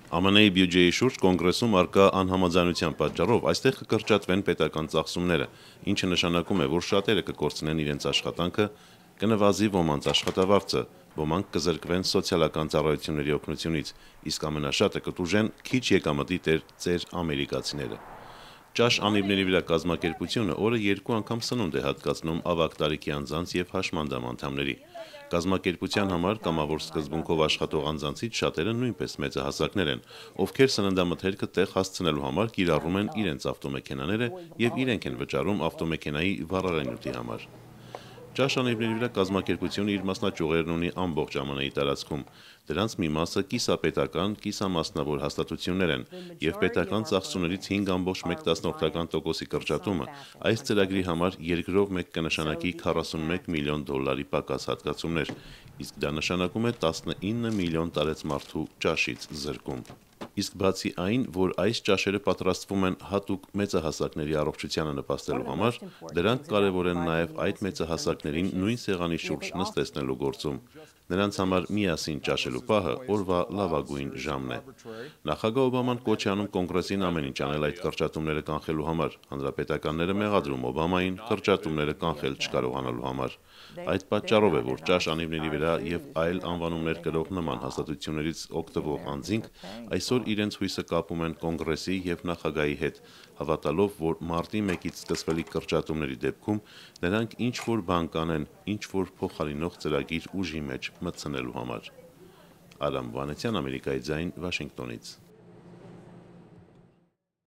ԱՄՆ-ի բյուջեի շուրջ կոնգրեսում արկա անհամաձայնության պատճառով այստեղ կկրճատվեն պետական ծախսումները, ինչը նշանակում է, որ շատերը կկորցնեն իրենց աշխատանքը, կնվազի ոմանց աշխատավարձը, ոմանք կզրկվեն սոցիալական ծառայությունների օգնությունից, իսկ ամենաշատը կտուժեն քիչ եկամտի տեր ծեր ամերիկացիները։ Ճաշ անիվների վրա կազմակերպությունը օրը 2 անգամ սնունդ է հատկացնում ավագ տարիքի անձանց եւ հաշմանդամ անդամների։ Կազմակերպության համար կամավոր սկզբունքով աշխատող անձանցից շատերը նույնպես մեծահասակներ են, ովքեր սննդամթերքը տեղ հասցնելու համար կիրառում են իրենց ավտոմեքենաները եւ իրենք են վճարում ավտոմեքենայի վառարանյութի համար։ Ճաշանիվների վրա կազմակերպությունը իր մասնաճյուղերն ունի ամբողջ ԱՄՆ-ի տարածքում։ Դրանց մի մասը կիսապետական, կիսամասնավոր հաստատություններ են, եւ պետական ծախսություններից 5,1% կրճատումը այս ծրագրի համար երկրով մեկ կնշանակի $41 միլիոն պակաս հատկացումներ, իսկ դա նշանակում է 19 միլիոն տարեցմարդու ճաշից զրկում։ Իսկ բացի այն, որ այս ճաշերը պատրաստվում են հատուկ մեծահասակների առողջությանը նպաստելու համար, դրանք կարևոր են նաև այդ մեծահասակներին նույն սեղանի շուրջ նստեցնելու գործում։ Նրանց համար միասին ճաշելու պահը օրվա լավագույն ժամն է։ Նախագահ Օբաման կոչ է անում կոնգրեսին ամեն ինչ անել այդ կրճատումները կանխելու համար։ Հանրապետականները մեղադրում Օբամային կրճատումները կանխել չկարողանալու համար։ Այդ պատճառով է, որ ճաշ անիվների վրա եւ այլ անվանումներ կրող նման հաստատություններից օգտվող անձինք այսօր իրենց հույսը կապում են կոնգրեսի եւ նախագահի հետ, հավատալով, որ մարտի 1-ից սկսվելիք կրճատումների դեպքում նրանք ինչ-որ բան կանեն, ինչ-որ փոխարինող ծրագիր ուժի մեջ մտցնելու համար։ Արամ Վանեցյան, Ամերիկայի ձայն, Վաշինգտոնից։